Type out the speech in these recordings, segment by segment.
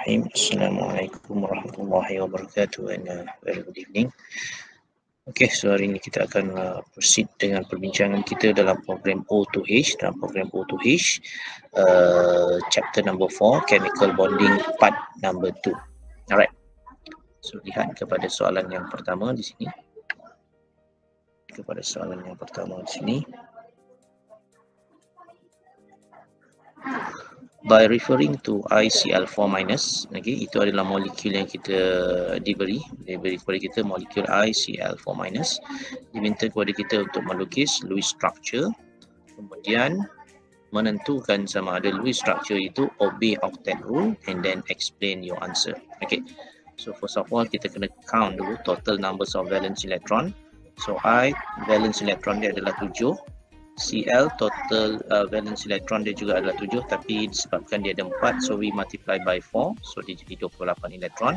Bismillahirrahmanirrahim. Assalamualaikum warahmatullahi wabarakatuh and very good evening. Okey, so hari ini kita akan proceed dengan perbincangan kita dalam program O2H. Dalam program O2H, chapter number 4, chemical bonding part number 2. Alright. So lihat kepada soalan yang pertama di sini. By referring to ICl4-, okay, itu adalah molekul yang kita diberi kepada kita molekul ICl4-, diminta kepada kita untuk melukis Lewis structure, kemudian menentukan sama ada Lewis structure itu obey octet rule and then explain your answer. Okay, so first of all kita kena count dulu total numbers of valence electron. So I valence electron dia adalah 7. Cl total valence electron dia juga adalah 7, tapi disebabkan dia ada 4, so we multiply by 4, so dia jadi 28 elektron.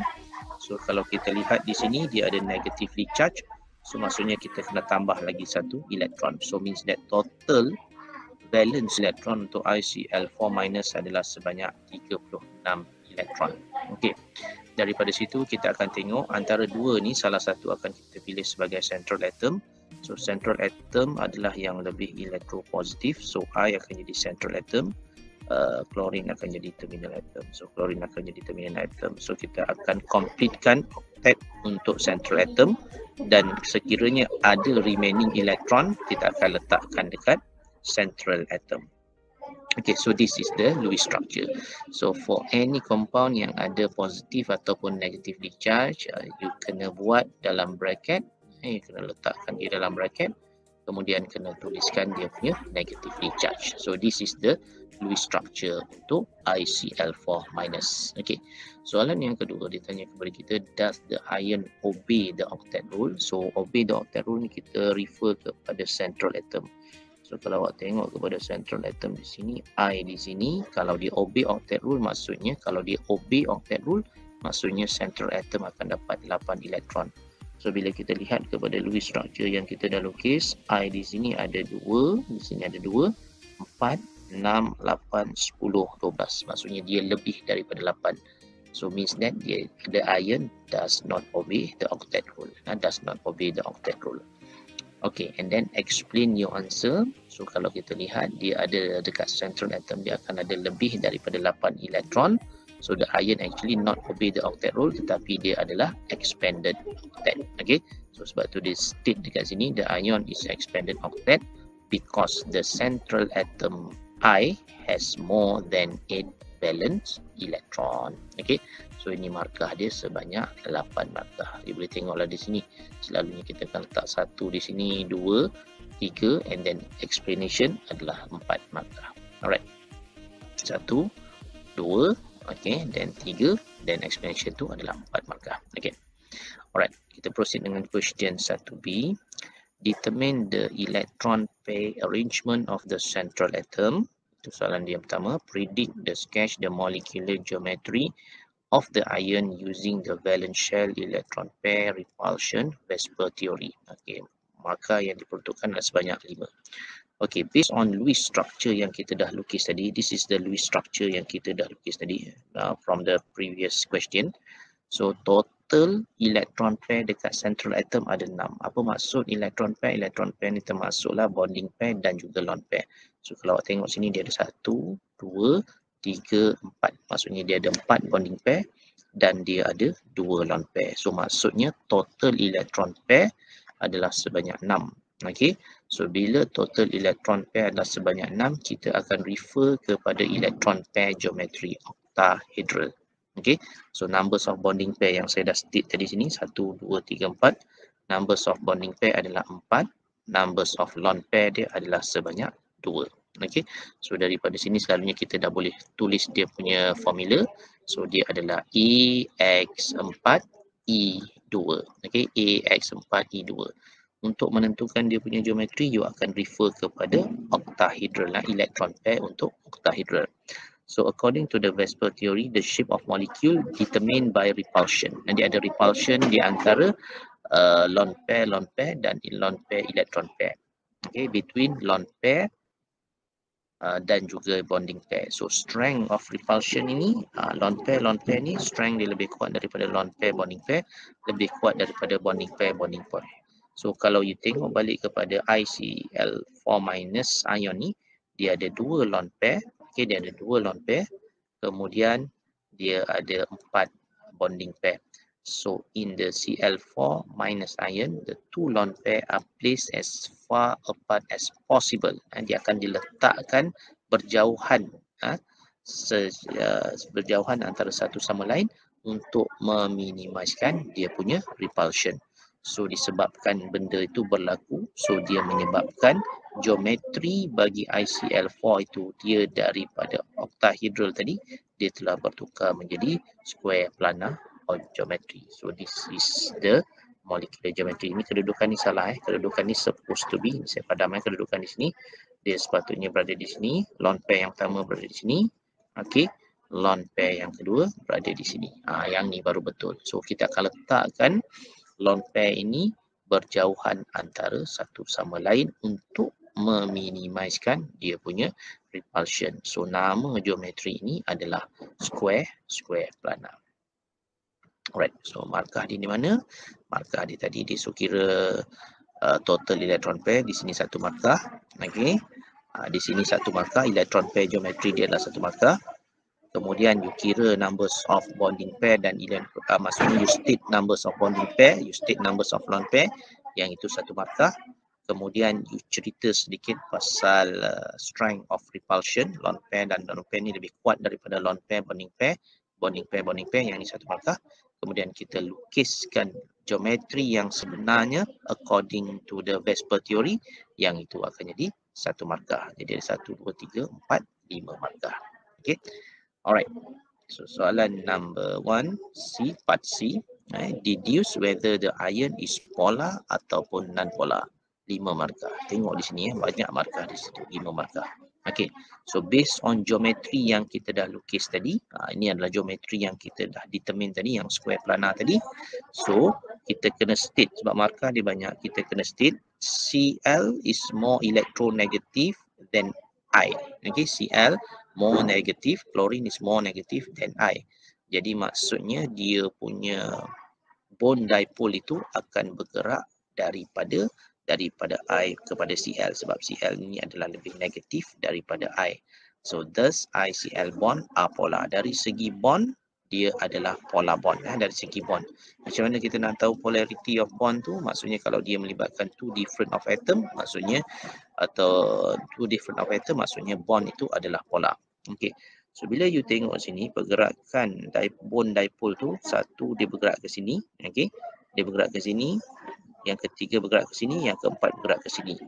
So kalau kita lihat di sini dia ada negatively charged, so maksudnya kita kena tambah lagi 1 elektron. So means that total valence electron untuk ICl4- adalah sebanyak 36 elektron. Okey. Daripada situ kita akan tengok antara dua ni salah satu akan kita pilih sebagai central atom. So central atom adalah yang lebih elektropositif, so I akan jadi central atom, chlorine akan jadi terminal atom. So chlorine akan jadi terminal atom. So kita akan completekan octet untuk central atom, dan sekiranya ada remaining electron kita akan letakkan dekat central atom. Okay, so this is the Lewis structure. So for any compound yang ada positif ataupun negatively charged, you kena buat dalam bracket, kena letakkan dia dalam bracket, kemudian kena tuliskan dia punya negatively charged. So this is the Lewis structure untuk ICl4-. Okay, soalan yang kedua ditanya kepada kita, does the ion obey the octet rule? So obey the octet rule ni kita refer kepada central atom. So kalau awak tengok kepada central atom di sini, I di sini, kalau dia obey octet rule maksudnya central atom akan dapat 8 elektron. So bila kita lihat kepada Lewis structure yang kita dah lukis, I di sini ada 2, di sini ada 2, 4, 6, 8, 10, 12. Maksudnya dia lebih daripada 8. So means that the ion does not obey the octet rule. Okay, and then explain your answer. So kalau kita lihat dia ada dekat central atom, dia akan ada lebih daripada 8 elektron. So the ion actually not obey the octet rule, tetapi dia adalah expanded octet. Okay, so sebab tu dia state dekat sini the ion is expanded octet because the central atom I has more than 8 valence electron. Okay, so ini markah dia sebanyak 8 markah. Dia boleh tengoklah di sini, selalunya kita akan letak 1 di sini, 2, 3, and then explanation adalah 4 markah. Alright, 1, 2, okay, then 3, then explanation tu adalah 4 markah. Okay, alright, kita proceed dengan question 1B. Determine the electron pair arrangement of the central atom. Itu soalan dia pertama. Predict the sketch the molecular geometry of the ion using the valence shell electron pair repulsion Vesper theory. Okay, markah yang diperuntukkan adalah sebanyak 5. Okay, based on Lewis structure yang kita dah lukis tadi, this is the Lewis structure yang kita dah lukis tadi from the previous question. So total electron pair dekat central atom ada 6. Apa maksud electron pair? Electron pair ni termasuklah bonding pair dan juga lone pair. So kalau awak tengok sini dia ada 1, 2, 3, 4. Maksudnya dia ada 4 bonding pair dan dia ada 2 lone pair. So maksudnya total electron pair adalah sebanyak 6. Okay, so bila total electron pair adalah sebanyak 6, kita akan refer kepada electron pair geometry octahedral. Okay, so numbers of bonding pair yang saya dah state tadi sini 1, 2, 3, 4. Numbers of bonding pair adalah 4. Numbers of lone pair dia adalah sebanyak 2. Okay, so daripada sini selalunya kita dah boleh tulis dia punya formula. So dia adalah AX4E2. Okay, AX4E2. Untuk menentukan dia punya geometri, you akan refer kepada octahedral, electron pair untuk octahedral. So according to the Vesper theory, the shape of molecule determined by repulsion. Nanti ada repulsion di antara lone pair dan lone pair electron pair. Okay, between lone pair dan juga bonding pair. So strength of repulsion ini, lone pair ni strength dia lebih kuat daripada lone pair bonding pair, lebih kuat daripada bonding pair. So kalau you tengok balik kepada ICl4- ion ni, dia ada dua lone pair, okay, dia ada dua lone pair, kemudian dia ada 4 bonding pair. So in the Cl4- ion, the two lone pair are placed as far apart as possible. Dia akan diletakkan berjauhan, berjauhan antara satu sama lain untuk meminimaliskan dia punya repulsion. So disebabkan benda itu berlaku, so dia menyebabkan geometri bagi ICl4 itu dia daripada octahedral tadi, dia telah bertukar menjadi square planar geometry. So this is the molecular geometry. Ini kedudukan ni salah, kedudukan ni supposed to be, saya padam kedudukan di sini, dia sepatutnya berada di sini, lone pair yang pertama berada di sini, okey, lone pair yang kedua berada di sini. Yang ni baru betul. So kita akan letakkan lone pair ini berjauhan antara satu sama lain untuk meminimaliskan dia punya repulsion. So nama geometri ini adalah square planar. Alright, so markah dia di mana? Markah dia tadi dia so kira total electron pair, di sini satu markah. Okey. Di sini satu markah, electron pair geometri dia adalah satu markah. Kemudian you kira numbers of bonding pair dan maksudnya you state numbers of bonding pair, you state numbers of lone pair, yang itu satu markah. Kemudian you cerita sedikit pasal strength of repulsion, lone pair dan lone pair ni lebih kuat daripada lone pair bonding pair, yang ni satu markah. Kemudian kita lukiskan geometri yang sebenarnya according to the Vesper theory, yang itu akan jadi satu markah. Jadi ada 1, 2, 3, 4, 5 markah. Okay. Alright, so soalan number 1, C, part C, deduce whether the ion is polar ataupun non-polar. 5 markah. Tengok di sini banyak markah di situ, 5 markah. Okay, so based on geometri yang kita dah lukis tadi, ini adalah geometri yang kita dah determine tadi, yang square planar tadi. So kita kena state, sebab markah dia banyak, kita kena state Cl is more electronegative than I. Okay, Cl more negative, chlorine is more negative than I. Jadi maksudnya dia punya bond dipole itu akan bergerak daripada I kepada Cl, sebab Cl ini adalah lebih negatif daripada I. So thus ICl bond are polar. Dari segi bond dia adalah polar bond, dari segi bond. Macam mana kita nak tahu polarity of bond tu? Maksudnya kalau dia melibatkan two different of atom, maksudnya bond itu adalah polar. Okey. So bila you tengok sini pergerakan bond dipole tu, satu dia bergerak ke sini, okey. Dia bergerak ke sini, yang ketiga bergerak ke sini, yang keempat bergerak ke sini.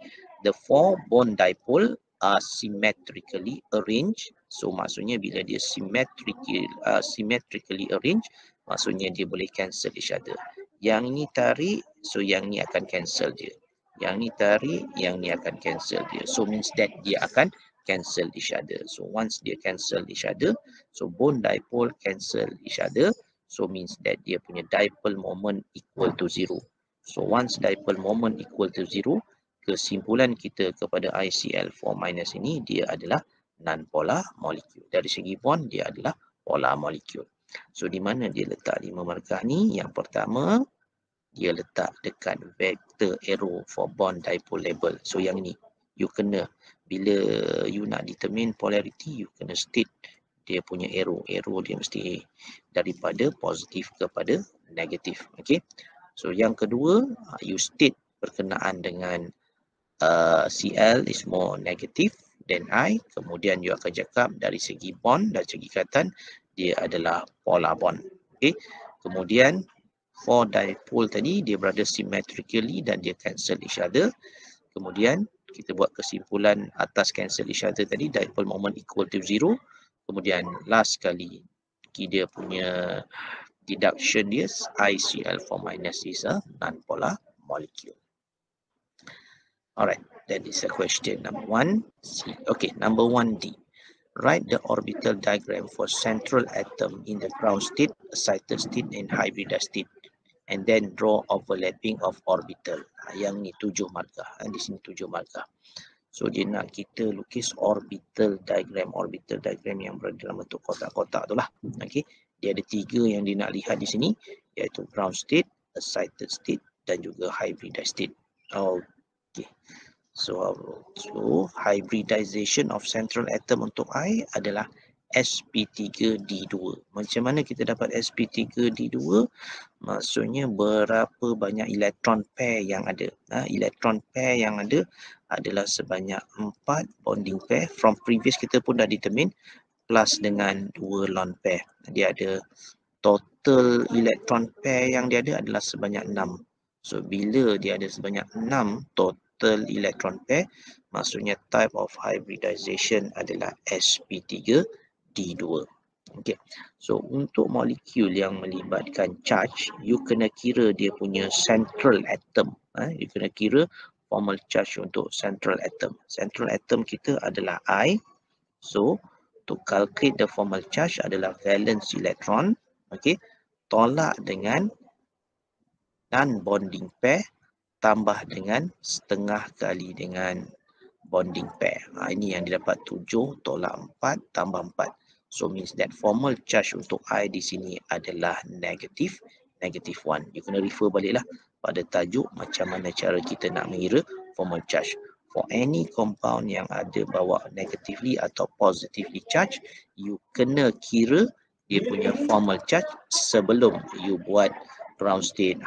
The four bond dipole are symmetrically arranged. So maksudnya bila dia symmetrically arranged, maksudnya dia boleh cancel each other. Yang ni tarik, so yang ni akan cancel dia. Yang ni tarik, yang ni akan cancel dia. So means that dia akan cancel each other. So once dia cancel each other, so bond dipole cancel each other, so means that dia punya dipole moment equal to 0. So once dipole moment equal to 0, kesimpulan kita kepada ICl4- ini dia adalah non-polar molecule. Dari segi bond dia adalah polar molecule. So di mana dia letak 5 markah ni? Yang pertama, dia letak dekat vector arrow for bond dipole label. So yang ni, you kena, bila you nak determine polarity, you kena state dia punya arrow. Arrow dia mesti daripada positif kepada negatif. Okay. So yang kedua, you state berkenaan dengan Cl is more negative than I. Kemudian you akan cakap dari segi bond dan segi ikatan, dia adalah polar bond. Okay. Kemudian four dipole tadi dia berada symmetrically dan dia cancel each other. Kemudian kita buat kesimpulan atas cancel each other tadi, dipole moment equal to 0. Kemudian last sekali dia punya deduction dia, ICl4- is a non-polar molecule. Alright, that is a question number 1C. Okay, number 1D. Write the orbital diagram for central atom in the ground state, excited state and hybridized state, and then draw overlapping of orbital. Yang ni 7 markah. Di sini 7 markah. So dia nak kita lukis orbital diagram yang berada dalam bentuk kotak-kotak tu lah. Okey, dia ada 3 yang dia nak lihat di sini, iaitu ground state, excited state dan juga hybridized state. Okey. So hybridization of central atom untuk I adalah sp3d2. Macam mana kita dapat sp3d2? Maksudnya berapa banyak elektron pair yang ada. Elektron pair yang ada adalah sebanyak 4 bonding pair. From previous kita pun dah determine, plus dengan 2 lone pair. Dia ada total elektron pair yang dia ada adalah sebanyak 6. So bila dia ada sebanyak 6 total elektron pair, maksudnya type of hybridization adalah sp3d2. Okay. So untuk molekul yang melibatkan charge, you kena kira dia punya central atom. You kena kira formal charge untuk central atom. Central atom kita adalah I. So to calculate the formal charge adalah valence electron. Okay. Tolak dengan non-bonding pair tambah dengan setengah kali dengan bonding pair. Ini yang didapat 7 tolak 4 tambah 4. So means that formal charge untuk I di sini adalah negatif 1. You kena refer baliklah pada tajuk macam mana cara kita nak mengira formal charge. For any compound yang ada bawa negatively atau positively charge, you kena kira dia punya formal charge sebelum you buat ground state,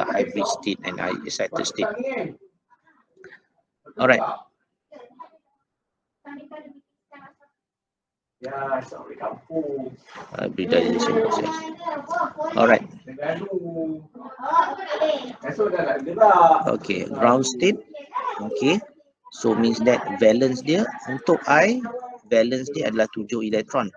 hybrid state and excited state. Alright. Hybridization process. Alright. Okay, ground state. Okay. So means that valence dia untuk I, valence dia adalah 7 elektron.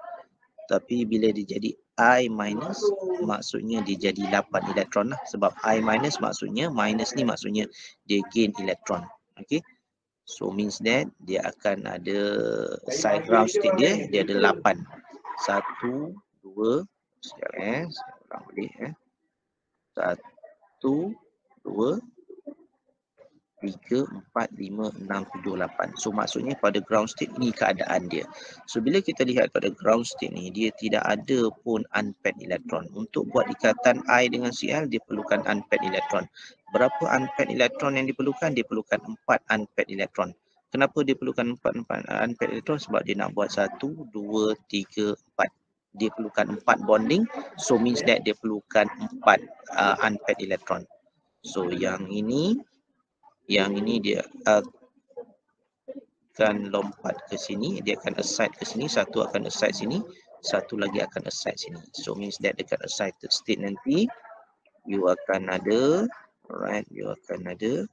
Tapi bila dia jadi I minus, maksudnya dia jadi 8 elektron lah. Sebab I minus maksudnya, minus ni maksudnya dia gain elektron. Okay. So means that dia akan ada side ground state dia ada 8. 1, 2, sekejap saya ulang balik 1, 2, 3, 4, 5, 6, 7, 8. So maksudnya pada ground state ni keadaan dia. So bila kita lihat pada ground state ni, dia tidak ada pun unpaired elektron. Untuk buat ikatan I dengan Cl, dia perlukan unpaired elektron. Berapa unpaired elektron yang diperlukan? Dia perlukan 4 unpaired elektron. Kenapa dia perlukan 4 unpaired elektron? Sebab dia nak buat 1, 2, 3, 4. Dia perlukan 4 bonding. So means that dia perlukan 4 unpaired elektron. So yang ini dia akan lompat ke sini, dia akan aside ke sini, satu akan aside sini, satu lagi akan aside sini. So means that dekat excited state nanti you akan ada, alright, you akan ada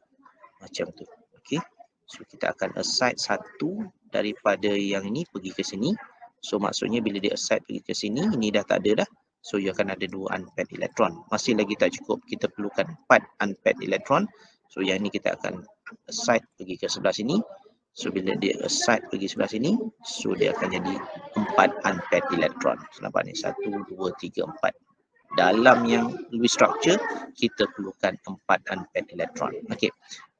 macam tu. Okay, so kita akan aside satu daripada yang ini pergi ke sini. So maksudnya bila dia aside pergi ke sini, ini dah tak ada dah. So you akan ada 2 unpaired elektron. Masih lagi tak cukup, kita perlukan 4 unpaired elektron. So yang ni kita akan aside pergi ke sebelah sini. So bila dia aside pergi sebelah sini, so dia akan jadi 4 unpaired elektron. So nampak ni 1, 2, 3, 4. Dalam yang Lewis structure, kita perlukan 4 unpaired elektron. Okay.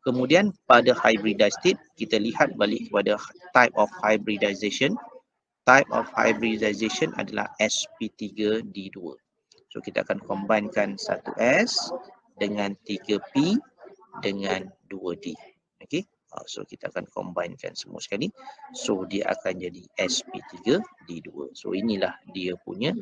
Kemudian pada hybridized state, kita lihat balik kepada type of hybridization. Type of hybridization adalah sp3d2. So kita akan combinekan 1s dengan 3p dengan 2d. Okay. So kita akan combinekan semua sekali. So dia akan jadi sp3d2. So inilah dia punya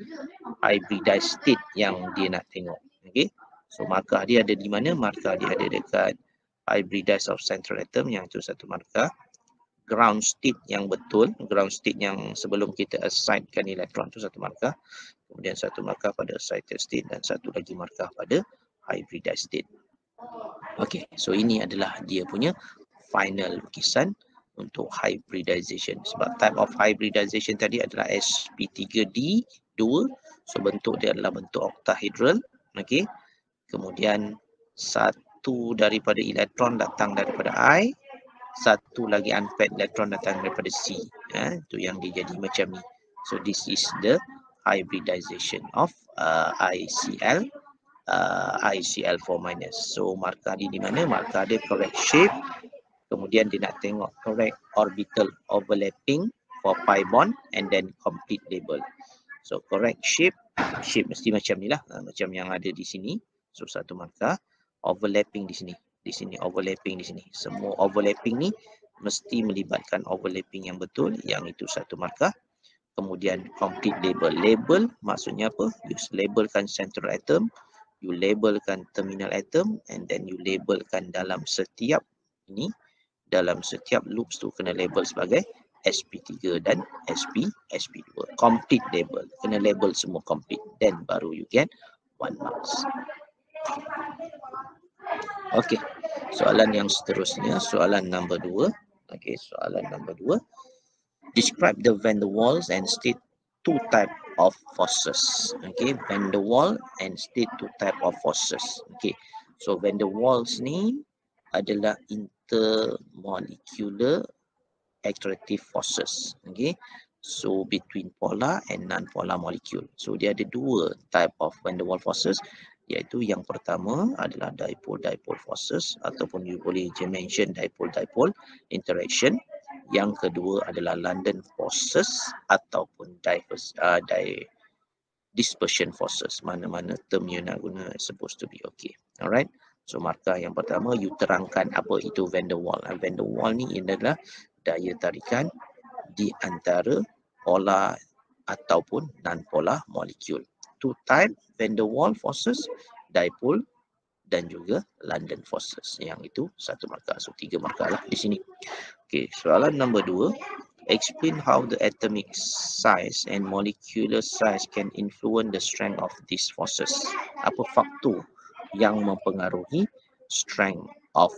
hybridized state yang dia nak tengok. Okay. So markah dia ada di mana? Markah dia ada dekat hybridized of central atom, yang itu satu markah. Ground state yang betul, ground state yang sebelum kita assignkan elektron tu satu markah. Kemudian satu markah pada excited state dan satu lagi markah pada hybridized state. Okay, so ini adalah dia punya final lukisan untuk hybridization. Sebab type of hybridization tadi adalah sp3d2. So bentuk dia adalah bentuk octahedral. Okay, kemudian satu daripada elektron datang daripada I, satu lagi unpaired elektron datang daripada C. Itu yang dia jadi macam ni. So this is the hybridization of ICl. ICl4-. So markah dia di mana? Markah dia correct shape Kemudian dia nak tengok correct orbital overlapping for pi bond and then complete label. So correct shape mesti macam ni lah, macam yang ada di sini. So 1 markah. Overlapping di sini, overlapping di sini. Semua overlapping ni mesti melibatkan overlapping yang betul, yang itu 1 markah. Kemudian complete label. Label maksudnya apa? You labelkan central atom, you labelkan terminal atom, and then you labelkan dalam setiap ini, dalam setiap loops tu kena label sebagai SP3 dan SP2. Complete label. Kena label semua complete. Then baru you get 1 marks. Okey. Soalan yang seterusnya, soalan nombor 2. Okey, soalan nombor 2. Describe the van der Waals and state 2 type of forces. Okay, van der Waals and state 2 type of forces. Okay, so van der Waals ni adalah intermolecular attractive forces. Okay, so between polar and non-polar molecule. So dia ada 2 type of van der Waals forces, iaitu yang pertama adalah dipole-dipole forces ataupun you boleh je mention dipole-dipole interaction. Yang kedua adalah London forces ataupun dispersion forces. Mana-mana term you nak guna supposed to be okay. Alright. So markah yang pertama, you terangkan apa itu van der Waals. Van der Waals ni adalah daya tarikan di antara polar ataupun non-polar molecule. 2 type van der Waals forces, dipole dan juga London forces. Yang itu 1 markah. So 3 markah lah di sini. Okay, soalan nombor 2. Explain how the atomic size and molecular size can influence the strength of these forces. Apa faktor yang mempengaruhi strength of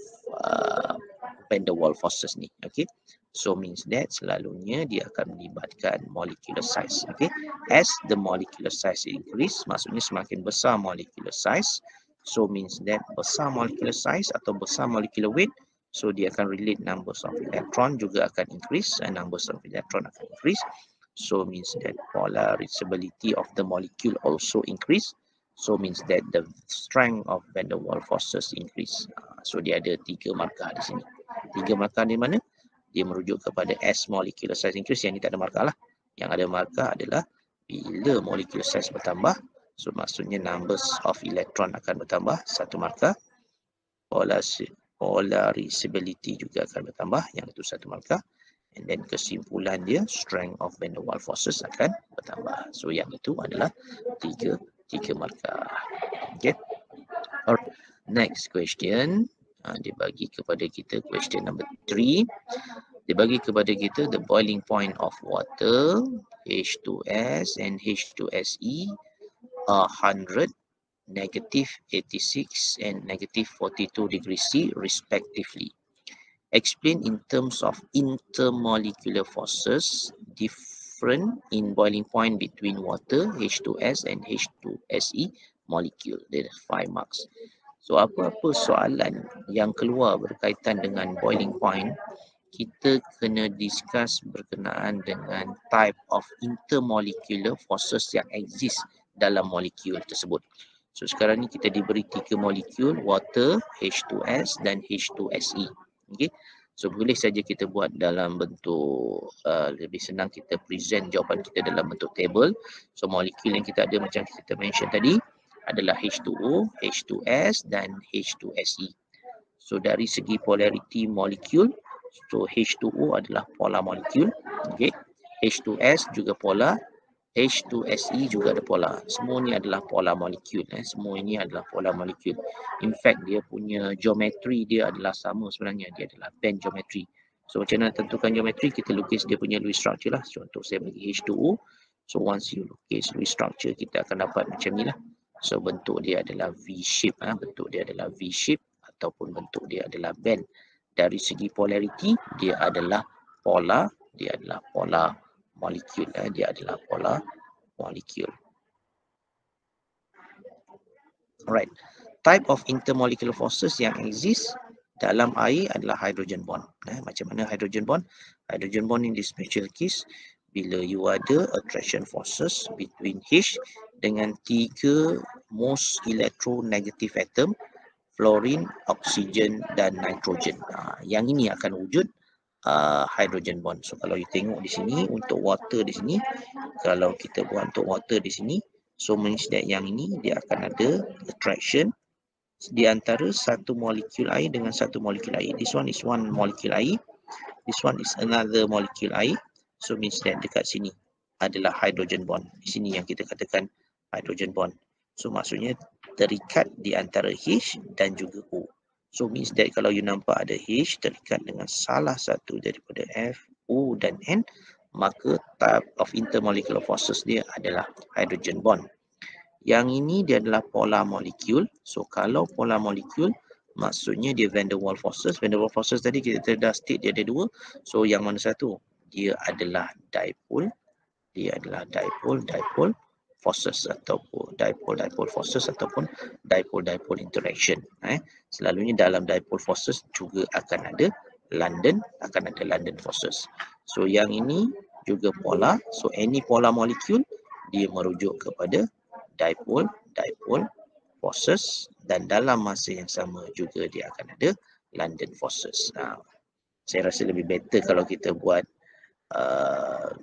van der Waals forces ni? Okay, so means that selalunya dia akan melibatkan molecular size. Okay, as the molecular size increase, maksudnya semakin besar molecular size, so means that besar molecular size atau besar molecular weight, so dia akan relate numbers of electron juga akan increase, and numbers of electron akan increase. So means that polarizability of the molecule also increase. So means that the strength of van der Waals forces increase. So dia ada 3 markah di sini. 3 markah di mana? Dia merujuk kepada as molecular size increase, yang ni tak ada markah lah. Yang ada markah adalah bila molecular size bertambah, so maksudnya numbers of electron akan bertambah, 1 markah. Polarizability juga akan bertambah, yang itu 1 markah. And then kesimpulan dia, strength of van der Waals forces akan bertambah. So yang itu adalah 3 markah. Okay. Alright. Next question. Dia bagi kepada kita question number 3. Dia bagi kepada kita the boiling point of water, H2S and H2SE are 100, -86 and -42 degrees C respectively. Explain in terms of intermolecular forces different in boiling point between water, H2S and H2SE molecule. There are 5 marks. So apa-apa soalan yang keluar berkaitan dengan boiling point, kita kena discuss berkenaan dengan type of intermolecular forces yang exist dalam molekul tersebut. So sekarang ni kita diberi 3 molekul, water, H2S dan H2SE. Okay. So boleh saja kita buat dalam bentuk lebih senang kita present jawapan kita dalam bentuk table. So molekul yang kita ada macam kita mention tadi adalah H2O, H2S dan H2SE. So dari segi polarity molekul, so H2O adalah polar molekul, okay. H2S juga polar, H2SE juga ada polar. Semua ni adalah polar molekul. Semua ini adalah polar molekul. In fact, dia punya geometri dia adalah sama sebenarnya. Dia adalah band geometri. So macam mana tentukan geometri? Kita lukis dia punya Lewis structure lah. Contoh saya bagi H2O. So once you lukis Lewis structure, kita akan dapat macam ni lah. So bentuk dia adalah V-shape. Bentuk dia adalah V-shape ataupun bentuk dia adalah band. Dari segi polarity, dia adalah polar. Dia adalah polar molekul. Dia adalah polar molekul. Alright. Type of intermolecular forces yang exist dalam air adalah hydrogen bond. Macam mana hydrogen bond? Hydrogen bond in this special case, bila you ada attraction forces between H dengan 3 most electronegative atom, fluorine, oksigen dan nitrogen. Yang ini akan wujud hydrogen bond. So kalau you tengok di sini untuk water di sini, kalau kita buat untuk water di sini, so means that yang ini dia akan ada attraction di antara satu molekul air dengan satu molekul air. This one is one molecule air, this one is another molecule air. So means that dekat sini adalah hydrogen bond. Di sini yang kita katakan hydrogen bond. So maksudnya terikat di antara H dan juga O. So means that kalau you nampak ada H terikat dengan salah satu daripada F, O dan N, maka type of intermolecular forces dia adalah hydrogen bond. Yang ini dia adalah polar molecule. So kalau polar molecule maksudnya dia van der Waals forces. Van der Waals forces tadi kita dah state dia ada dua. So yang mana satu? Dia adalah dipole. Dia adalah dipole forces ataupun dipole forces ataupun dipole interaction. Selalunya dalam dipole forces juga akan ada London forces. So yang ini juga polar. So any polar molecule dia merujuk kepada dipole forces dan dalam masa yang sama juga dia akan ada London forces. Saya rasa lebih better kalau kita buat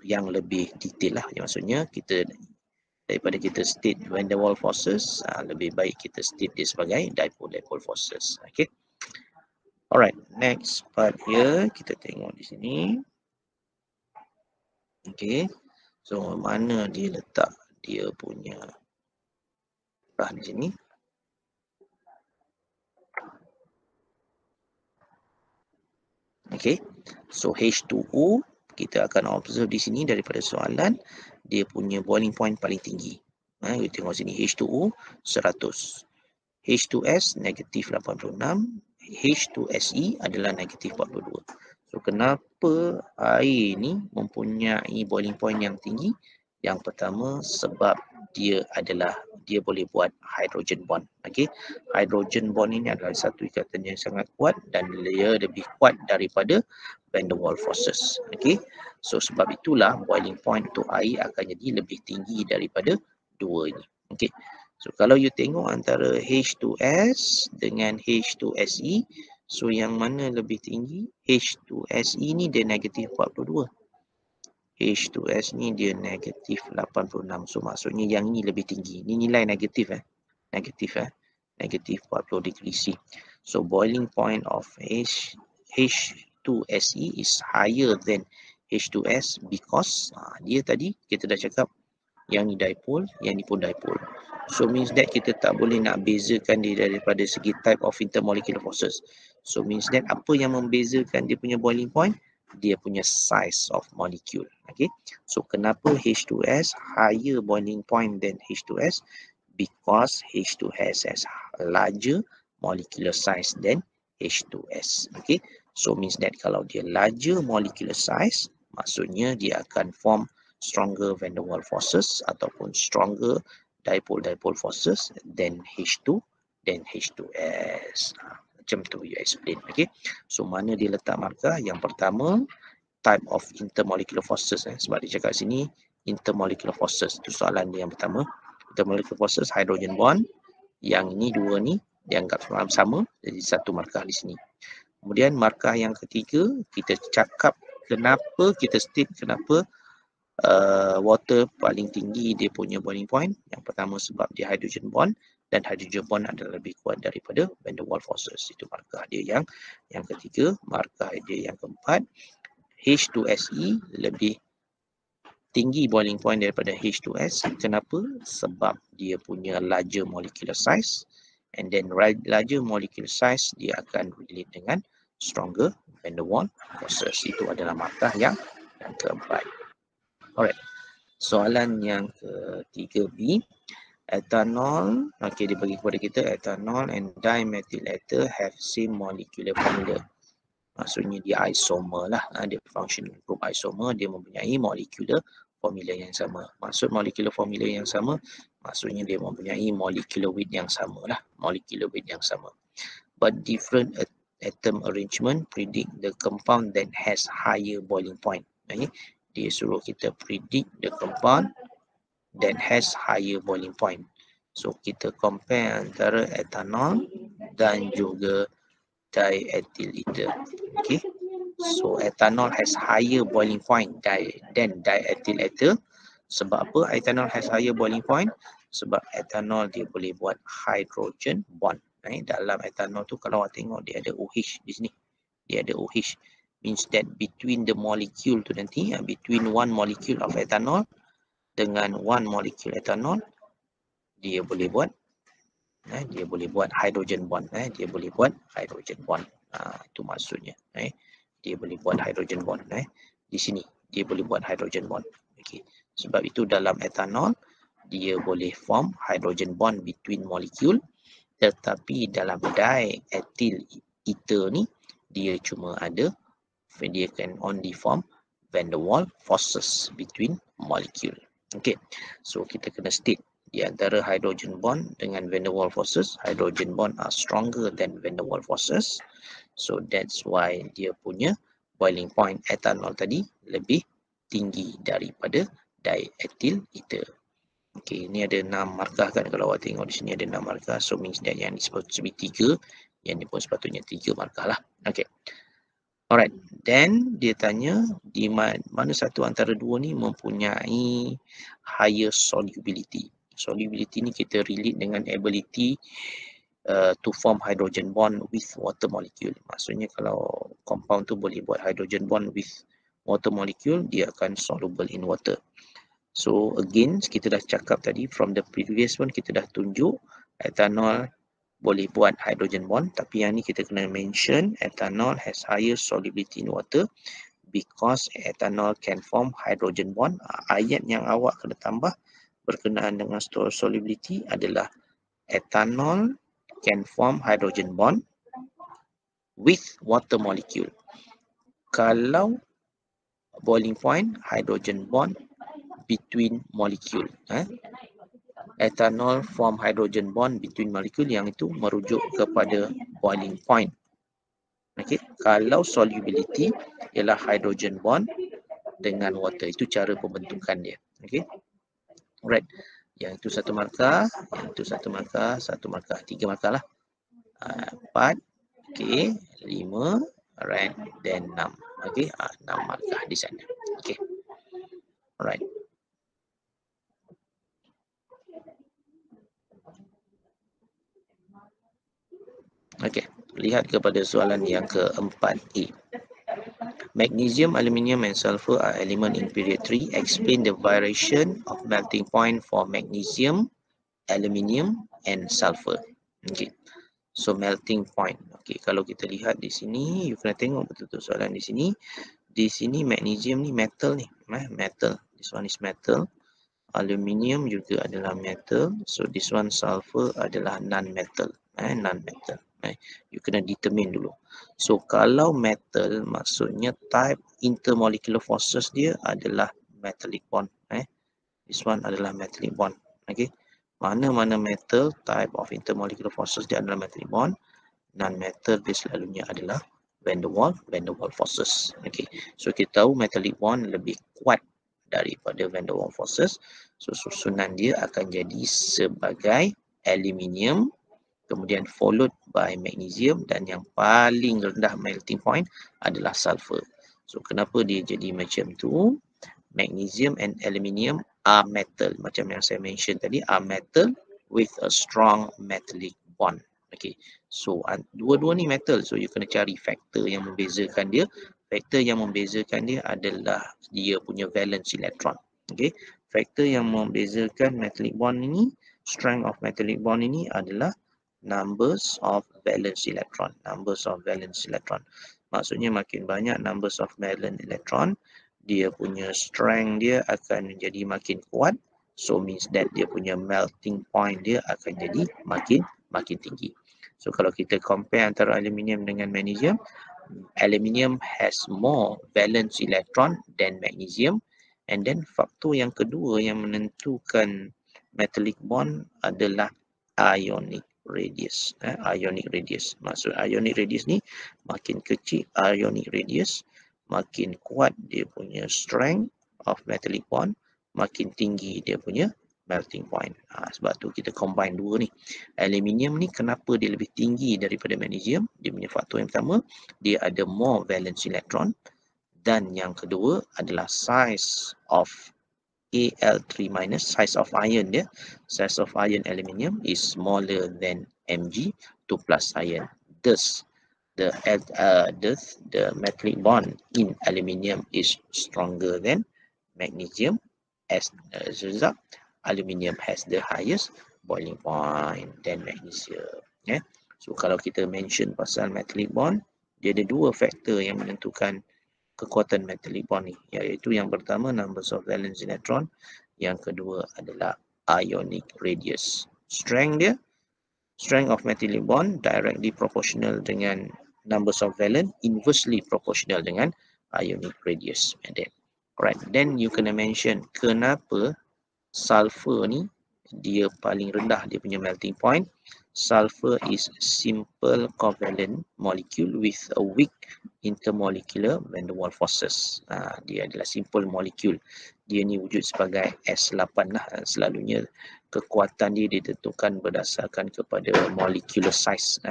yang lebih detail lah. Maksudnya kita daripada kita state van der Waals forces, lebih baik kita state dia sebagai dipole forces. Okay. Alright, next part here kita tengok di sini. Okay. So mana dia letak dia punya di sini. Okay. So H2O kita akan observe di sini daripada soalan dia punya boiling point paling tinggi. Kita tengok sini H2O 100, H2S negatif 86, H2SE adalah negatif 42. So kenapa air ni mempunyai boiling point yang tinggi? Yang pertama sebab dia boleh buat hydrogen bond. Okay, hydrogen bond ini adalah satu ikatan yang sangat kuat dan dia lebih kuat daripada van der Waals forces. Okay, so sebab itulah boiling point untuk air akan jadi lebih tinggi daripada dua ini. Okay, so kalau you tengok antara H2S dengan H2SE, so yang mana lebih tinggi? H2SE ni dia negatif 42. H2S ni dia negatif 86. So maksudnya yang ini lebih tinggi. Ini nilai negatif negatif 40 degree C. So boiling point of H2SE is higher than H2S because dia tadi kita dah cakap yang ni dipole, yang ni pun dipole. So means that kita tak boleh nak bezakan dia daripada segi type of intermolecular forces. So means that apa yang membezakan dia punya boiling point? Dia punya size of molecule. Okay. So kenapa H2S higher boiling point than H2S? Because H2S has larger molecular size than H2S. Okay. So means that kalau dia larger molecular size, maksudnya dia akan form stronger van der Waals forces ataupun stronger dipole forces than H2 dan H2S. Macam tu you explain. Okay. So mana dia letak markah? Yang pertama type of intermolecular forces. Sebab dia cakap sini intermolecular forces. Itu soalan dia yang pertama. Intermolecular forces hydrogen bond. Yang ini dua ni dianggap sama. Jadi satu markah di sini. Kemudian markah yang ketiga kita cakap kenapa kita state kenapa water paling tinggi dia punya boiling point. Yang pertama sebab dia hydrogen bond dan hydrogen bond adalah lebih kuat daripada van der Waals forces. Itu markah dia yang ketiga. Markah dia yang keempat, H2SE lebih tinggi boiling point daripada H2S. Kenapa? Sebab dia punya larger molecular size, and then larger molecular size dia akan relate dengan stronger van der Waals forces. Itu adalah markah yang keempat. Alright. Soalan yang ketiga B. Ethanol, dia bagi kepada kita ethanol and dimethyl ether have same molecular formula. Maksudnya dia isomer lah, dia functional group isomer, dia mempunyai molecular formula yang sama. Maksud molecular formula yang sama, maksudnya dia mempunyai molecular weight yang sama lah, But different atom arrangement predict the compound that has higher boiling point. Dia suruh kita predict the compound that has higher boiling point. So kita compare antara ethanol dan juga diethyl ether. Okay. So ethanol has higher boiling point than diethyl ether. Sebab apa ethanol has higher boiling point? Sebab ethanol dia boleh buat hydrogen bond. Dalam ethanol tu kalau awak tengok dia ada OH di sini. Dia ada OH. Means that between the molecule tu nanti, between one molecule of ethanol dengan one molecule ethanol, dia boleh buat hydrogen bond. Dia boleh buat hydrogen bond. Itu maksudnya. Dia boleh buat hydrogen bond. Di sini dia boleh buat hydrogen bond. Okay. Sebab itu dalam ethanol dia boleh form hydrogen bond between molecule, tetapi dalam diethyl ether ni dia can only form van der Waals forces between molecule. Okay. So kita kena state di antara hydrogen bond dengan van der Waals forces, hydrogen bond are stronger than van der Waals forces. So that's why dia punya boiling point ethanol tadi lebih tinggi daripada diethyl ether. Okay, ini ada 6 markah kan, kalau awak tengok di sini ada 6 markah. So means that yang ni sepatutnya 3, yang ni pun sepatutnya 3 markah lah. Okay. Alright, then dia tanya di mana satu antara dua ni mempunyai higher solubility. Solubility ni kita relate dengan ability to form hydrogen bond with water molecule. Maksudnya kalau compound tu boleh buat hydrogen bond with water molecule, dia akan soluble in water. So again, kita dah cakap tadi from the previous one, kita dah tunjuk ethanol boleh buat hydrogen bond, tapi yang ni kita kena mention ethanol has higher solubility in water because ethanol can form hydrogen bond. Ayat yang awak kena tambah berkenaan dengan solubility adalah ethanol can form hydrogen bond with water molecule. Kalau boiling point hydrogen bond between molecule. Ethanol form hydrogen bond between molecule, yang itu merujuk kepada boiling point. Okay. Kalau solubility ialah hydrogen bond dengan water, itu cara pembentukan dia. Okay. Alright. Yang itu 1 markah, yang itu 1 markah, 1 markah, 3 markah lah. 4, okay, 5, alright, then 6. Okay, 6 markah di sana. Okay. Alright. Okey, lihat kepada soalan yang keempat A. Magnesium, aluminium and sulfur are element in period 3. Explain the variation of melting point for magnesium, aluminium and sulfur. Okey. So melting point. Okey, kalau kita lihat di sini, you kena tengok betul-betul soalan di sini. Di sini magnesium ni metal ni, metal. This one is metal. Aluminium juga adalah metal. So this one sulfur adalah non-metal, non-metal. You kena determine dulu. So kalau metal, maksudnya type intermolecular forces dia adalah metallic bond. This one adalah metallic bond. Okay. Mana-mana metal, type of intermolecular forces dia adalah metallic bond. Non-metal dia selalunya adalah van der Waals forces. Okay. So kita tahu metallic bond lebih kuat daripada van der Waals forces. So susunan dia akan jadi sebagai aluminium, kemudian followed by magnesium, dan yang paling rendah melting point adalah sulfur. So kenapa dia jadi macam tu? Magnesium and aluminium are metal, macam yang saya mention tadi, are metal with a strong metallic bond. Okay, so dua-dua ni metal, so you kena cari faktor yang membezakan dia. Faktor yang membezakan dia adalah dia punya valence electron. Okay, faktor yang membezakan metallic bond ini, strength of metallic bond ini adalah numbers of valence electron. Numbers of valence electron. Maksudnya makin banyak numbers of valence electron, dia punya strength dia akan menjadi makin kuat. So means that dia punya melting point dia akan jadi makin tinggi. So kalau kita compare antara aluminium dengan magnesium, aluminium has more valence electron than magnesium. And then faktor yang kedua yang menentukan metallic bond adalah ionic radius. Ionic radius. Maksud ionic radius ni makin kecil ionic radius, makin kuat dia punya strength of metallic bond, makin tinggi dia punya melting point. Sebab tu kita combine dua ni. Aluminium ni kenapa dia lebih tinggi daripada magnesium? Dia punya faktor yang pertama, dia ada more valence electron, dan yang kedua adalah size of Al3 minus, size of ion dia, size of ion aluminium is smaller than Mg2 plus ion. Thus, the metallic bond in aluminium is stronger than magnesium. As a result, aluminium has the highest boiling point than magnesium. Yeah. So kalau kita mention pasal metallic bond, dia ada dua faktor yang menentukan kekuatan metallic bond ni, iaitu yang pertama numbers of valence electron, yang kedua adalah ionic radius. Strength of metallic bond directly proportional dengan numbers of valence, inversely proportional dengan ionic radius. Alright, then you kena mention kenapa sulfur ni dia paling rendah dia punya melting point. Sulfur is simple covalent molecule with a weak intermolecular van der Waals forces. Dia adalah simple molecule. Dia ni wujud sebagai S8 lah. Selalunya kekuatan dia ditentukan berdasarkan kepada molecular size,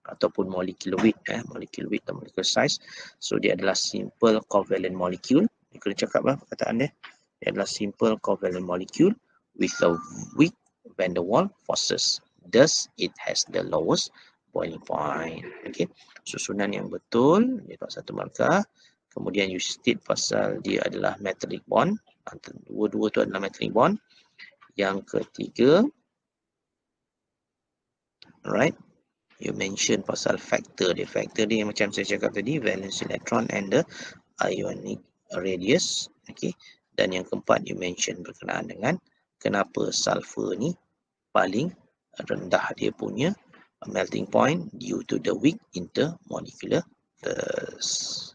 ataupun molecular weight, molecular weight atau molecular size. So dia adalah simple covalent molecule. Dia kena cakap lah perkataan dia. Dia adalah simple covalent molecule with a weak van der Waals forces. Thus, it has the lowest boiling point. Okay, susunan yang betul, dia dapat 1 markah. Kemudian you state pasal dia adalah metallic bond. Dua-dua tu adalah metallic bond. Yang ketiga, alright, you mention pasal factor dia. Factor dia yang macam saya cakap tadi, valence electron and the ionic radius. Okay, dan yang keempat you mention berkenaan dengan kenapa sulfur ni paling rendah dia punya melting point due to the weak intermolecular force.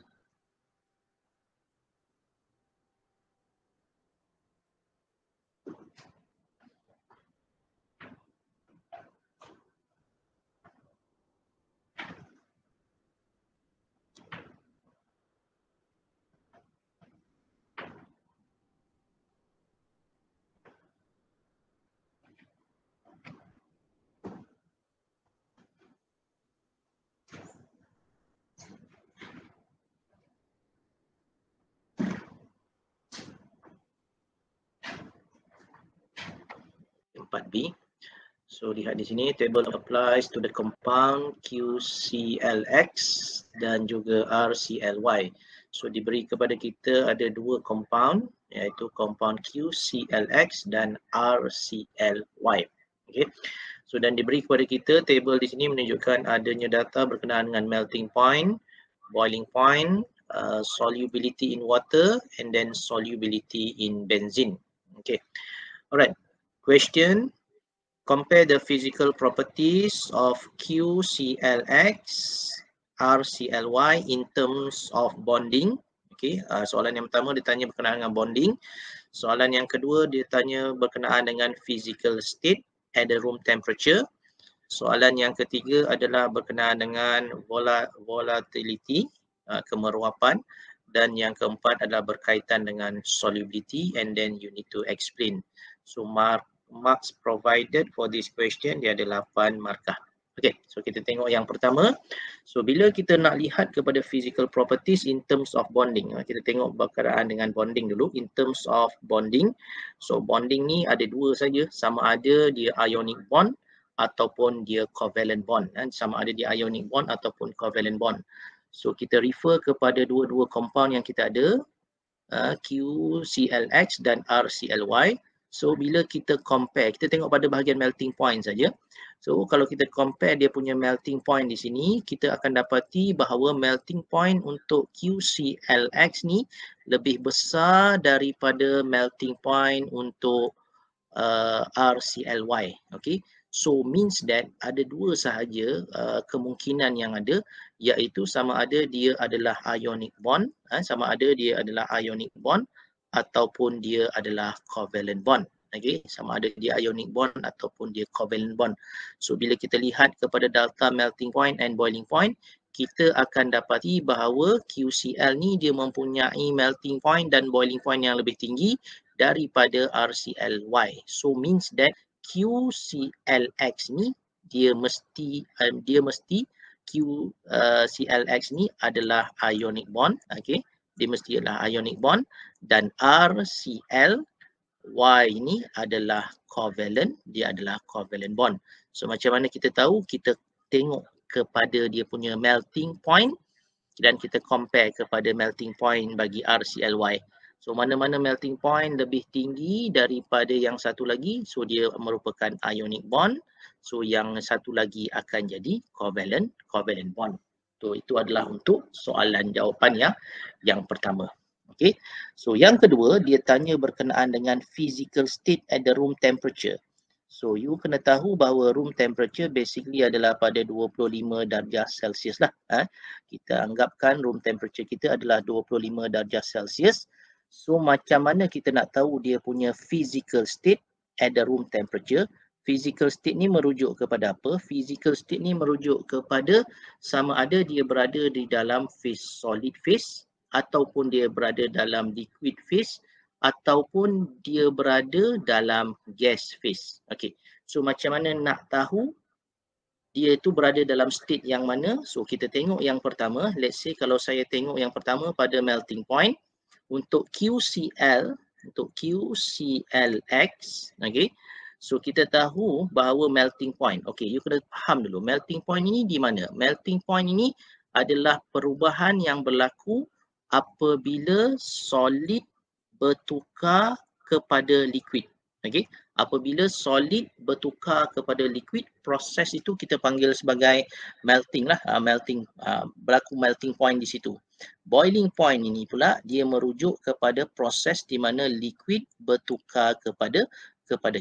B. So lihat di sini table applies to the compound QClX dan juga RCly. So diberi kepada kita ada dua compound, iaitu compound QClX dan RCly. Okay. So dan diberi kepada kita table di sini menunjukkan adanya data berkenaan dengan melting point, boiling point, solubility in water and then solubility in benzene. Okay. Alright. Question, compare the physical properties of QClX, RCly in terms of bonding. Okay, soalan yang pertama dia tanya berkenaan dengan bonding. Soalan yang kedua dia tanya berkenaan dengan physical state at the room temperature. Soalan yang ketiga adalah berkenaan dengan volatility, kemeruapan. Dan yang keempat adalah berkaitan dengan solubility, and then you need to explain. So marks provided for this question dia ada 8 markah. Okay, so kita tengok yang pertama. So bila kita nak lihat kepada physical properties in terms of bonding, kita tengok berkenaan dengan bonding dulu. In terms of bonding, so bonding ni ada dua saja, sama ada dia ionic bond ataupun dia covalent bond. Sama ada dia ionic bond ataupun covalent bond. So kita refer kepada dua-dua compound yang kita ada, QClX dan RCly. So bila kita compare, kita tengok pada bahagian melting point saja. So kalau kita compare dia punya melting point di sini, kita akan dapati bahawa melting point untuk QClX ni lebih besar daripada melting point untuk RCly. Okay. So means that ada dua sahaja kemungkinan yang ada, iaitu sama ada dia adalah ionic bond, ataupun dia adalah covalent bond. Okay, sama ada dia ionic bond ataupun dia covalent bond. So bila kita lihat kepada delta melting point and boiling point, kita akan dapati bahawa QCl ni dia mempunyai melting point dan boiling point yang lebih tinggi daripada RCLY. So means that QCLX ni dia mesti QCLX ni adalah ionic bond, okey. Dia mesti adalah ionic bond, dan RCLY ini adalah covalent, dia adalah covalent bond. So macam mana kita tahu? Kita tengok kepada dia punya melting point dan kita compare kepada melting point bagi RCLY. So mana-mana melting point lebih tinggi daripada yang satu lagi, so dia merupakan ionic bond. So yang satu lagi akan jadi covalent bond. So itu adalah untuk soalan jawapan yang pertama. Okay. So yang kedua, dia tanya berkenaan dengan physical state at the room temperature. So you kena tahu bahawa room temperature basically adalah pada 25 darjah Celsius lah. Kita anggapkan room temperature kita adalah 25 darjah Celsius. So macam mana kita nak tahu dia punya physical state at the room temperature? Physical state ni merujuk kepada apa? Physical state ni merujuk kepada sama ada dia berada di dalam phase solid phase, ataupun dia berada dalam liquid phase, ataupun dia berada dalam gas phase. Okay. So macam mana nak tahu dia itu berada dalam state yang mana? So kita tengok yang pertama. Let's say kalau saya tengok yang pertama pada melting point, untuk QCL, untuk QCLX, okay. So kita tahu bahawa melting point, okay, you kena faham dulu melting point ini di mana? Melting point ini adalah perubahan yang berlaku apabila solid bertukar kepada liquid. Okay. Apabila solid bertukar kepada liquid, proses itu kita panggil sebagai melting lah. Berlaku melting point di situ. Boiling point ini pula dia merujuk kepada proses di mana liquid bertukar kepada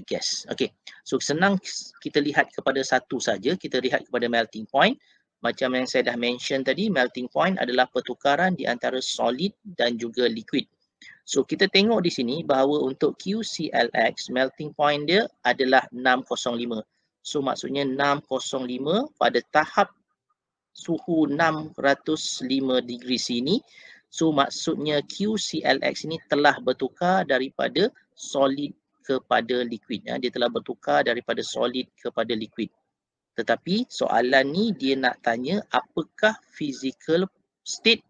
gas. Okay. So senang kita lihat kepada satu saja. Kita lihat kepada melting point. Macam yang saya dah mention tadi, melting point adalah pertukaran di antara solid dan juga liquid. So kita tengok di sini bahawa untuk QCLX, melting point dia adalah 605. So maksudnya 605 pada tahap suhu 605 degree sini. So maksudnya QCLX ini telah bertukar daripada solid kepada liquid. Dia telah bertukar daripada solid kepada liquid. Tetapi soalan ni dia nak tanya apakah physical state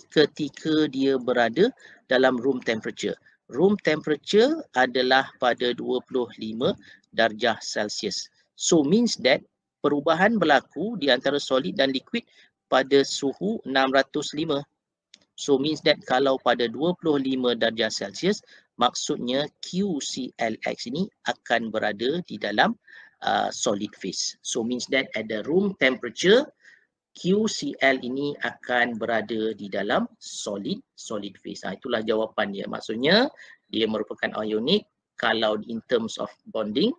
ketika dia berada dalam room temperature. Room temperature adalah pada 25 darjah Celsius. So means that perubahan berlaku di antara solid dan liquid pada suhu 605. So means that kalau pada 25 darjah Celsius, maksudnya QCLX ini akan berada di dalam solid phase. So means that at the room temperature, QCl ini akan berada di dalam solid phase. Itulah jawapan dia. Maksudnya dia merupakan ionic kalau in terms of bonding,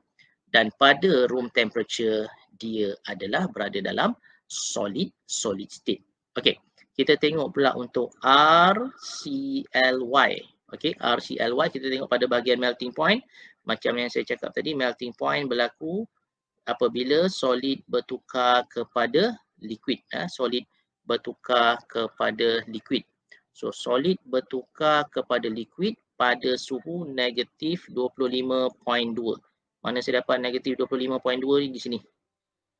dan pada room temperature dia adalah berada dalam solid state. Okey, kita tengok pula untuk RCLY. Okey, RCLY kita tengok pada bahagian melting point. Macam yang saya cakap tadi, melting point berlaku apabila solid bertukar kepada liquid. Solid bertukar kepada liquid. So solid bertukar kepada liquid pada suhu negatif 25.2. Mana saya dapat negatif 25.2 ni di sini.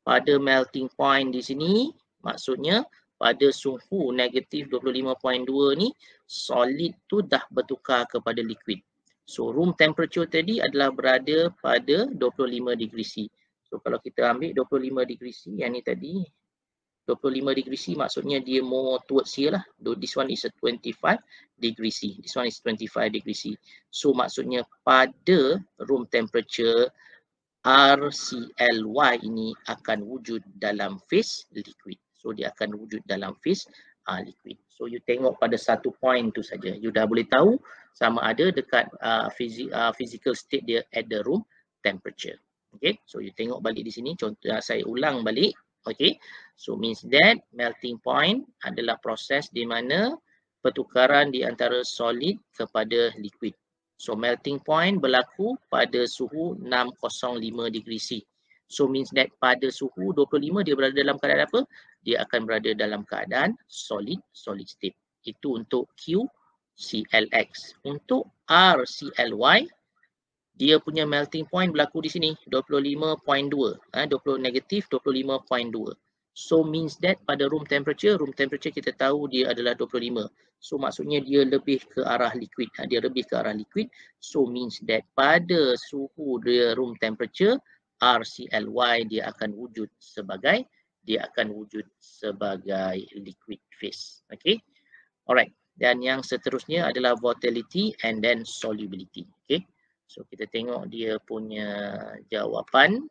Pada melting point di sini, maksudnya pada suhu negatif 25.2 ni, solid tu dah bertukar kepada liquid. So room temperature tadi adalah berada pada 25 degree C. So kalau kita ambil 25 degree C, yang ni tadi 25 degree C maksudnya dia more towards here lah. This one is a 25 degree C. This one is 25 degree C. So maksudnya pada room temperature, RCLY ini akan wujud dalam phase liquid. So dia akan wujud dalam phase liquid. So you tengok pada satu point tu saja. You dah boleh tahu sama ada dekat physical state dia at the room temperature. Okay, so you tengok balik di sini. Contoh saya ulang balik. Okay, so means that melting point adalah proses di mana pertukaran di antara solid kepada liquid. So melting point berlaku pada suhu 605 degree C. So means that pada suhu 25 dia berada dalam keadaan apa? Dia akan berada dalam keadaan solid state. Itu untuk ClX. Untuk RCly, dia punya melting point berlaku di sini 25.2, 20 negatif 25.2. So means that pada room temperature kita tahu dia adalah 25. So maksudnya dia lebih ke arah liquid. Dia lebih ke arah liquid. So means that pada suhu dia room temperature, RCly dia akan wujud sebagai liquid phase. Okay. Alright. Dan yang seterusnya adalah volatility and then solubility. Okay. So kita tengok dia punya jawapan.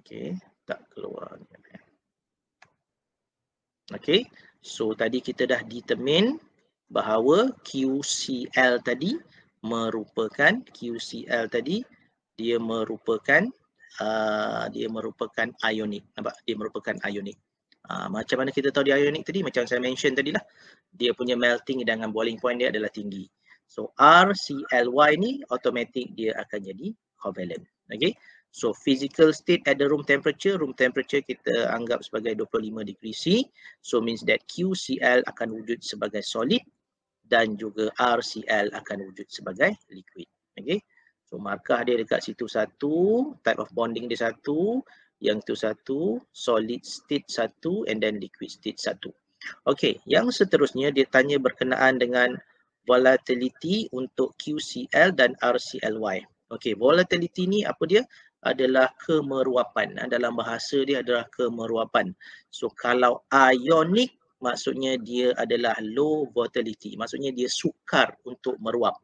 Okay, tak keluar. Okay, so tadi kita dah determine bahawa QCl tadi merupakan ionic. Nampak? Dia merupakan ionic. Macam mana kita tahu dia ionic tadi? Macam saya mention tadi lah. Dia punya melting dengan boiling point dia adalah tinggi. So RCly ni automatic dia akan jadi covalent. Okay. So physical state at the room temperature kita anggap sebagai 25 degree C. So means that QCl akan wujud sebagai solid dan juga RCl akan wujud sebagai liquid. Okay. So markah dia dekat situ satu, type of bonding dia satu, yang tu satu, solid state satu, and then liquid state satu. Okay, yang seterusnya dia tanya berkenaan dengan volatility untuk QCl dan RCly. Okay, volatility ni apa dia? Adalah kemeruapan. Dalam bahasa dia adalah kemeruapan. So kalau ionic maksudnya dia adalah low volatility. Maksudnya dia sukar untuk meruap.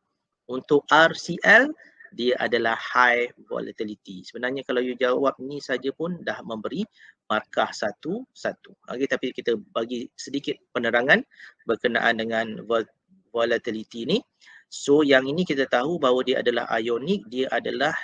Untuk RCl dia adalah high volatility. Sebenarnya kalau you jawab ni saja pun dah memberi markah satu-satu. Okay, tapi kita bagi sedikit penerangan berkenaan dengan volatility ni. So yang ini kita tahu bahawa dia adalah ionic, dia adalah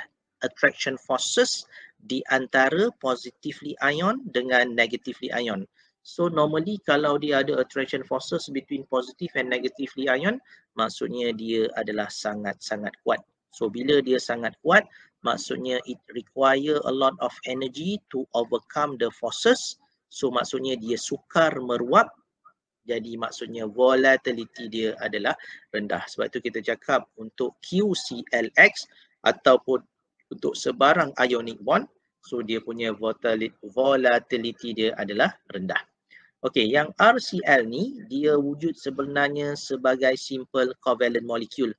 attraction forces di antara positively ion dengan negatively ion. So normally kalau dia ada attraction forces between positive and negatively ion, maksudnya dia adalah sangat-sangat kuat. So bila dia sangat kuat, maksudnya it require a lot of energy to overcome the forces. So maksudnya dia sukar meruap. Jadi maksudnya volatility dia adalah rendah. Sebab tu kita cakap untuk QClX ataupun untuk sebarang ionic bond, so dia punya volatility dia adalah rendah. Okey, yang RCl ni dia wujud sebenarnya sebagai simple covalent molecule.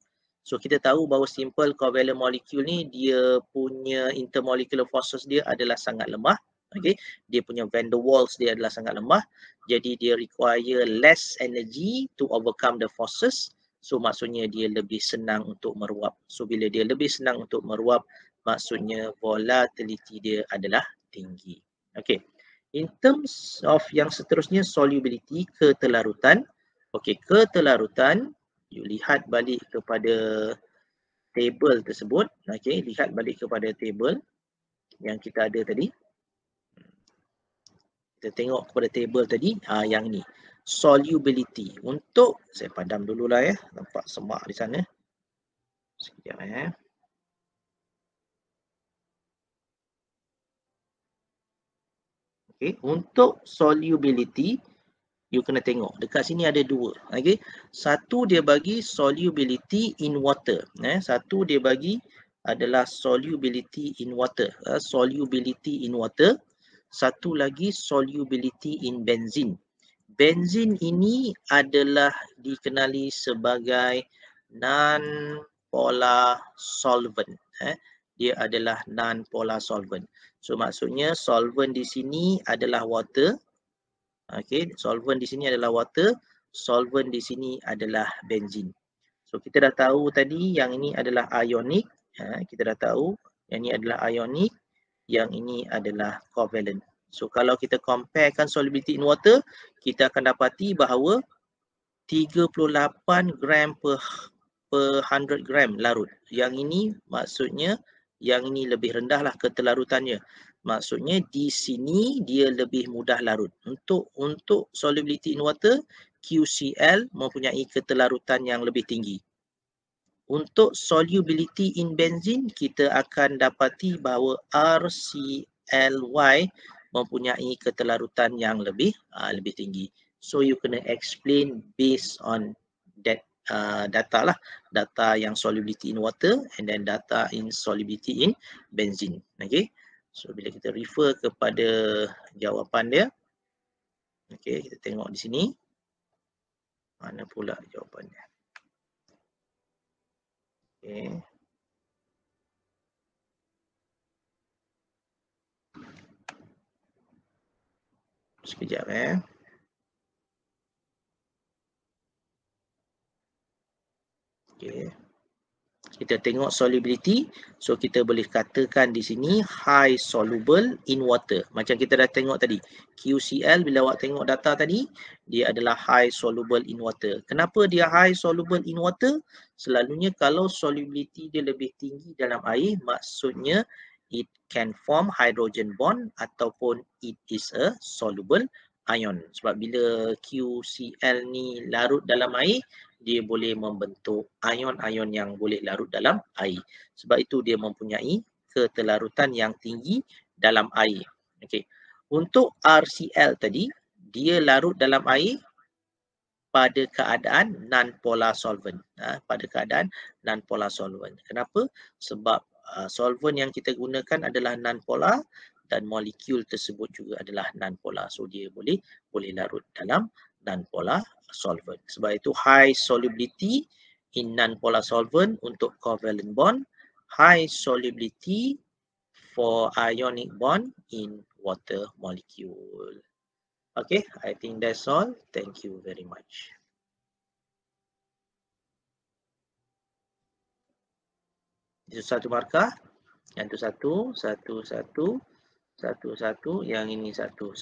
So kita tahu bahawa simple covalent molecule ni dia punya intermolecular forces dia adalah sangat lemah. Okey, dia punya van der Waals dia adalah sangat lemah. Jadi dia require less energy to overcome the forces. So maksudnya dia lebih senang untuk meruap. So bila dia lebih senang untuk meruap, maksudnya volatility dia adalah tinggi. Okey. In terms of yang seterusnya solubility, ketelarutan. Okey, ketelarutan, you lihat balik kepada table tersebut. Okey, lihat balik kepada table yang kita ada tadi. Kita tengok kepada table tadi, yang ni. Solubility. Untuk, saya padam dululah ya. Nampak semak di sana. Sekejap ya. Okay. Untuk solubility, you kena tengok. Dekat sini ada dua. Okay. Satu dia bagi solubility in water. Satu dia bagi adalah solubility in water. Solubility in water. Satu lagi solubility in benzene. Benzene ini adalah dikenali sebagai non-polar solvent. Dia adalah non-polar solvent. So maksudnya solvent di sini adalah water. Okey, solvent di sini adalah water, solvent di sini adalah benzene. So kita dah tahu tadi yang ini adalah ionic. Kita dah tahu yang ini adalah ionic, yang ini adalah covalent. So kalau kita comparekan solubility in water, kita akan dapati bahawa 38 gram per 100 gram larut. Yang ini maksudnya yang ini lebih rendah lah ketelarutannya. Maksudnya di sini dia lebih mudah larut. Untuk solubility in water, QCl mempunyai ketelarutan yang lebih tinggi. Untuk solubility in benzene, kita akan dapati bahawa RCly mempunyai ketelarutan yang lebih tinggi. So you kena explain based on that data lah, data yang solubility in water and then data in solubility in benzene. Okay, so bila kita refer kepada jawapan dia, okay, kita tengok di sini mana pula jawapannya. Okay. Sekejap Okay. Kita tengok solubility. So kita boleh katakan di sini high soluble in water. Macam kita dah tengok tadi. QCl bila awak tengok data tadi, dia adalah high soluble in water. Kenapa dia high soluble in water? Selalunya kalau solubility dia lebih tinggi dalam air, maksudnya it can form hydrogen bond ataupun it is a soluble ion. Sebab bila QCl ni larut dalam air, dia boleh membentuk ion-ion yang boleh larut dalam air. Sebab itu dia mempunyai ketelarutan yang tinggi dalam air. Okey. Untuk RCl tadi, dia larut dalam air pada keadaan non-polar solvent. Pada keadaan non-polar solvent. Kenapa? Sebab solvent yang kita gunakan adalah non-polar dan molekul tersebut juga adalah non-polar. So dia boleh larut dalam non-polar solvent. Sebab itu high solubility in non-polar solvent untuk covalent bond, high solubility for ionic bond in water molecule. Okay, I think that's all. Thank you very much. Itu satu markah, yang itu satu, yang ini satu.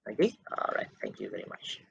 Okay, alright, thank you very much.